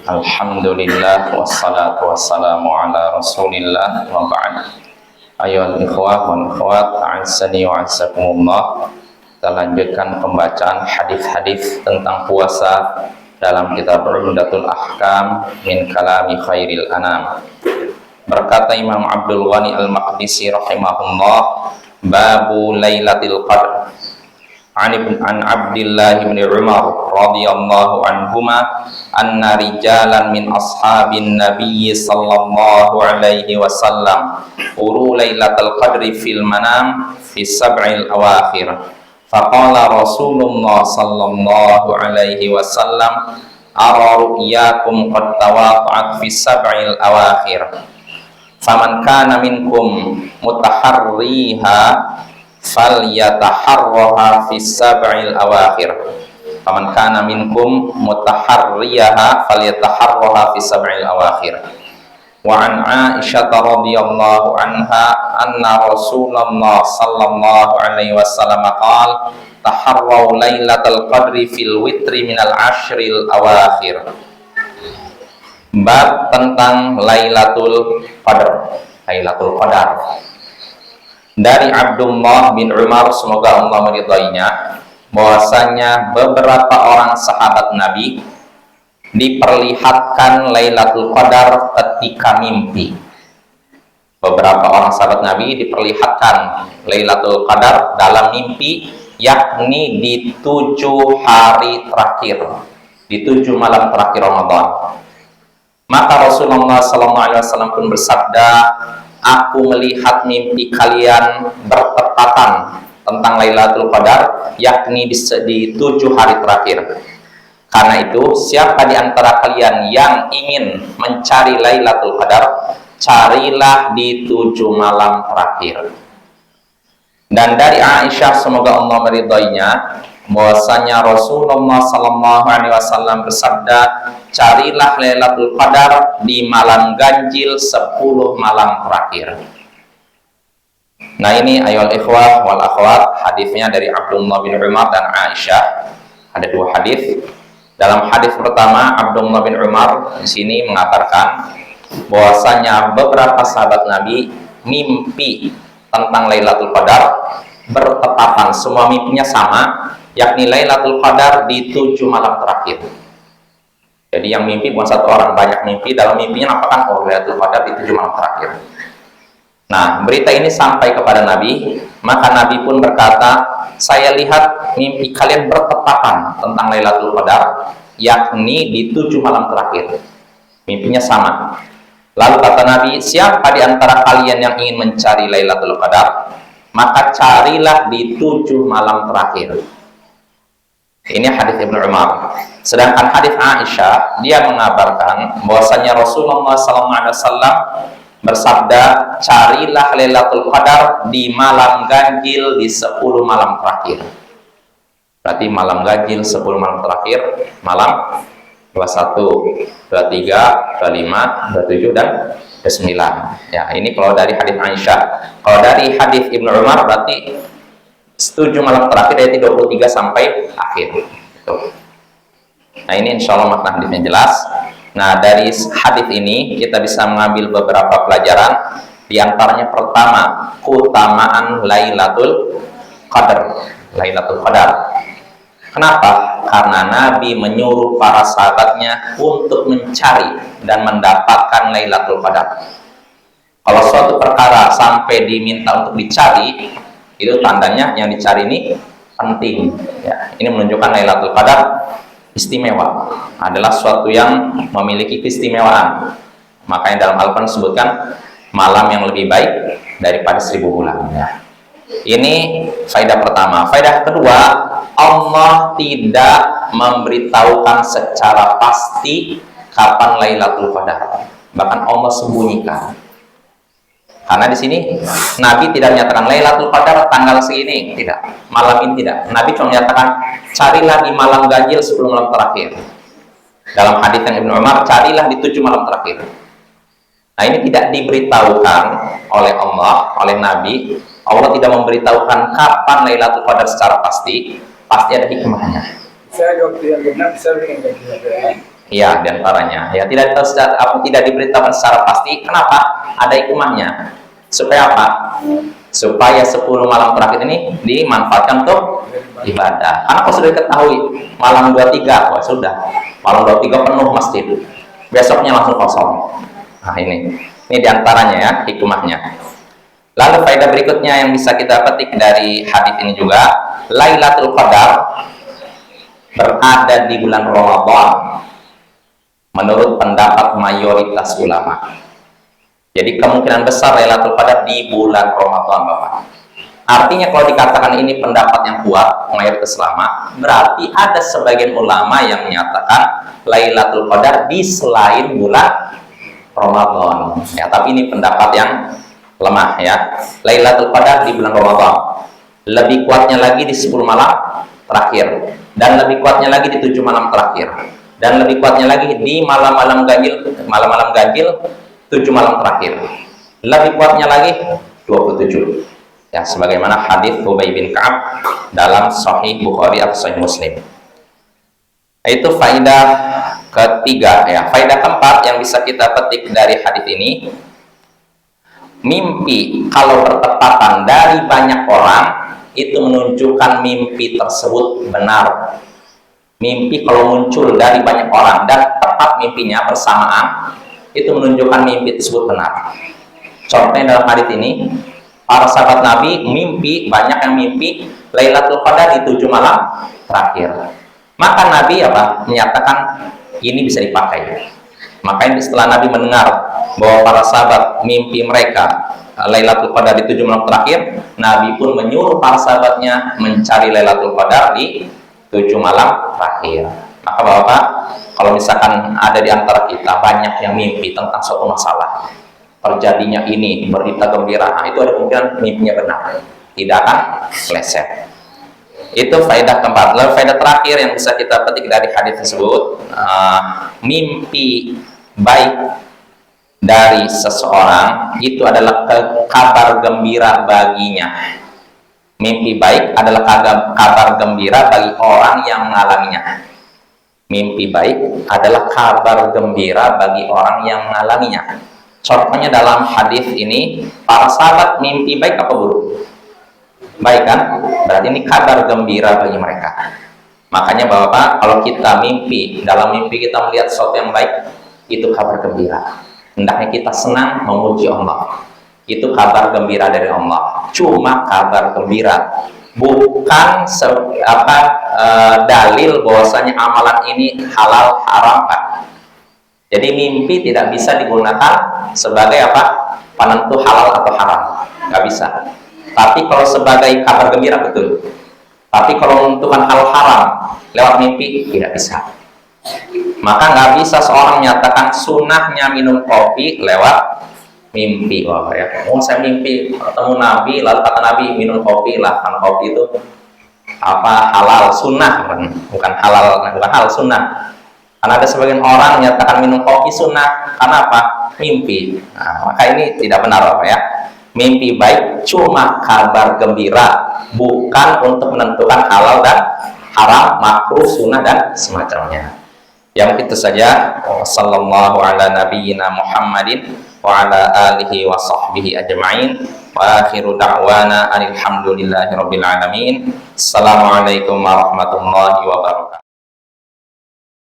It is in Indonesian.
Alhamdulillah wassalatu wassalamu ala Rasulillah wa ba'd. Ayyuhal ikhwah wal akhwat, a'azzani wa a'azzakumullah. Kita lanjutkan pembacaan hadis-hadis tentang puasa dalam kitab Umdatul Ahkam min kalami khairil anam. Berkata Imam Abdul Ghani Al-Maqdisi rahimahullah, babu Lailatul Qadr. An Abdillah bin Umar radhiyallahu anhuma anna rijalan min ashabin nabiy sallallahu alaihi wasallam uru lailatul qadri fil manam fi sab'il awakhir faqala Rasulullah sallallahu alaihi wasallam ara ru'yakum qad tawaqa'at fi sab'il awakhir faman kana minkum mutaharriha falyataharraha fi sab'il awakhir faman kana minkum mutaharriyaha falyataharraha fi sab'il awakhir. Wa an Aisyah radhiyallahu anha anna Rasulullah sallallahu alaihi wasallam qala taharraw lailatul qadri fil witri minal ashril awakhir. Bab tentang Lailatul Qadar. Lailatul Qadar dari Abdullah bin Umar, semoga Allah meridainya, bahwasanya beberapa orang sahabat Nabi diperlihatkan Lailatul Qadar ketika mimpi. Beberapa orang sahabat Nabi diperlihatkan Lailatul Qadar dalam mimpi, yakni di 7 hari terakhir, di 7 malam terakhir Ramadan. Maka Rasulullah SAW pun bersabda, aku melihat mimpi kalian bertepatan tentang Lailatul Qadar, yakni di 7 hari terakhir. Karena itu, siapa di antara kalian yang ingin mencari Lailatul Qadar, carilah di 7 malam terakhir. Dan dari Aisyah, semoga Allah meridainya, bahwasanya Rasulullah SAW bersabda, carilah Lailatul Qadar di malam ganjil 10 malam terakhir. Nah, ini ayyuhal ikhwah wal akhwat, hadisnya dari Abdullah bin Umar dan Aisyah. Ada 2 hadis. Dalam hadis pertama, Abdullah bin Umar di sini mengabarkan bahwasanya beberapa sahabat Nabi mimpi tentang Lailatul Qadar bertepatan, semua mimpinya sama, yakni Lailatul Qadar di 7 malam terakhir. Jadi yang mimpi bukan satu orang, banyak mimpi. Dalam mimpinya nampakkan Lailatul Qadar di 7 malam terakhir. Nah, berita ini sampai kepada Nabi, maka Nabi pun berkata, saya lihat mimpi kalian bertepatan tentang Lailatul Qadar, yakni di 7 malam terakhir. Mimpinya sama. Lalu kata Nabi, siapa di antara kalian yang ingin mencari Lailatul Qadar, maka carilah di 7 malam terakhir. Ini hadis Ibnu Umar. Sedangkan hadis Aisyah, dia mengabarkan bahwasanya Rasulullah SAW bersabda, carilah Lailatul Qadar di malam ganjil di 10 malam terakhir. Berarti malam ganjil 10 malam terakhir, malam 21, 23, 25, 27 dan 29. Ya, ini kalau dari hadis Aisyah. Kalau dari hadis Ibnu Umar berarti 7 malam terakhir dari 23 sampai akhir. Nah, ini insya Allah makna hadisnya jelas. Nah, dari hadis ini kita bisa mengambil beberapa pelajaran. Di antaranya pertama, keutamaan Lailatul Qadar. Lailatul Qadar. Kenapa? Karena Nabi menyuruh para sahabatnya untuk mencari dan mendapatkan Lailatul Qadar. Kalau suatu perkara sampai diminta untuk dicari, itu tandanya yang dicari ini penting. Ya, ini menunjukkan Lailatul Qadar istimewa, adalah suatu yang memiliki keistimewaan. Makanya dalam Al-Quran disebutkan malam yang lebih baik daripada 1000 bulan. Ya. Ini faedah pertama. Faedah kedua, Allah tidak memberitahukan secara pasti kapan Lailatul Qadar. Bahkan Allah sembunyikan. Karena di sini Nabi tidak menyatakan Lailatul Qadar tanggal segini, tidak. Malam ini tidak. Nabi cuma menyatakan carilah di malam ganjil 10 malam terakhir. Dalam hadis yang Ibnu Umar, carilah di 7 malam terakhir. Nah, ini tidak diberitahukan oleh Allah, oleh Nabi. Allah tidak memberitahukan kapan Lailatul Qadar secara pasti. Pasti ada hikmahnya. Saya waktu yang benar, saya yang tidak. Iya, diantaranya. Ya, tidak diberitakan secara pasti. Kenapa? Ada hikmahnya. Supaya apa? Supaya 10 malam terakhir ini dimanfaatkan untuk ibadah. Karena kalau sudah diketahui malam 23, wah sudah. Malam 23 penuh masjid. Besoknya langsung kosong. Nah, ini diantaranya ya, hikmahnya. Lalu faedah berikutnya yang bisa kita petik dari hadis ini juga, Lailatul Qadar berada di bulan Ramadan menurut pendapat mayoritas ulama. Jadi kemungkinan besar Lailatul Qadar di bulan Ramadan, Bapak. Artinya kalau dikatakan ini pendapat yang kuat mayoritas ulama, berarti ada sebagian ulama yang menyatakan Lailatul Qadar di selain bulan Ramadan. Ya, tapi ini pendapat yang lemah ya. Lailatul Qadar di bulan Ramadan. Lebih kuatnya lagi di 10 malam terakhir, dan lebih kuatnya lagi di 7 malam terakhir, dan lebih kuatnya lagi di malam-malam ganjil 7 malam terakhir. Lebih kuatnya lagi 27. Ya, sebagaimana hadis Ubay bin Ka'ab dalam Sahih Bukhari atau Sahih Muslim. Itu faedah ketiga ya. Faedah keempat yang bisa kita petik dari hadis ini, mimpi kalau bertepatan dari banyak orang itu menunjukkan mimpi tersebut benar. Mimpi kalau muncul dari banyak orang dan tepat mimpinya bersamaan, itu menunjukkan mimpi tersebut benar. Contohnya dalam hadis ini, para sahabat Nabi mimpi, banyak yang mimpi Lailatul Qadar di 7 malam terakhir. Maka Nabi menyatakan ini bisa dipakai. Makanya setelah Nabi mendengar bahwa para sahabat mimpi mereka Lailatul Qadar di 7 malam terakhir, Nabi pun menyuruh para sahabatnya mencari Lailatul Qadar di 7 malam terakhir. Maka Bapak, kalau misalkan ada di antara kita banyak yang mimpi tentang suatu masalah, terjadinya ini, berita gembira, itu ada kemungkinan mimpinya benar, tidak akan meleset. Itu faedah keempat. Lalu faedah terakhir yang bisa kita petik dari hadis tersebut, mimpi baik dari seseorang itu adalah kabar gembira baginya. Mimpi baik adalah kabar gembira bagi orang yang mengalaminya. Mimpi baik adalah kabar gembira bagi orang yang mengalaminya. Contohnya dalam hadis ini, para sahabat mimpi baik apa buruk? Baik kan? Berarti ini kabar gembira bagi mereka. Makanya Bapak, kalau kita mimpi, dalam mimpi kita melihat sesuatu yang baik, itu kabar gembira. Hendaknya kita senang memuji Allah. Itu kabar gembira dari Allah. Cuma kabar gembira, bukan dalil bahwasanya amalan ini halal haram, Pak. Jadi mimpi tidak bisa digunakan sebagai penentu halal atau haram, nggak bisa. Tapi kalau sebagai kabar gembira betul. Tapi kalau menentukan hal haram lewat mimpi tidak bisa. Maka nggak bisa seorang menyatakan sunnahnya minum kopi lewat mimpi. Wah ya, saya mimpi ketemu Nabi, lalu kata Nabi minum kopi lah, karena kopi itu halal sunnah, bukan halal sunnah. Karena ada sebagian orang menyatakan minum kopi sunnah karena mimpi. Nah, maka ini tidak benar ya. Mimpi baik cuma kabar gembira, bukan untuk menentukan halal dan haram, makruh, sunnah dan semacamnya. Yang itu saja. Wassallallahu ala nabiyyina Muhammadin wa ala alihi wa sahbihi ajma'in. Wa akhiru da'wana alhamdulillahi rabbil alamin. Assalamualaikum warahmatullahi wabarakatuh.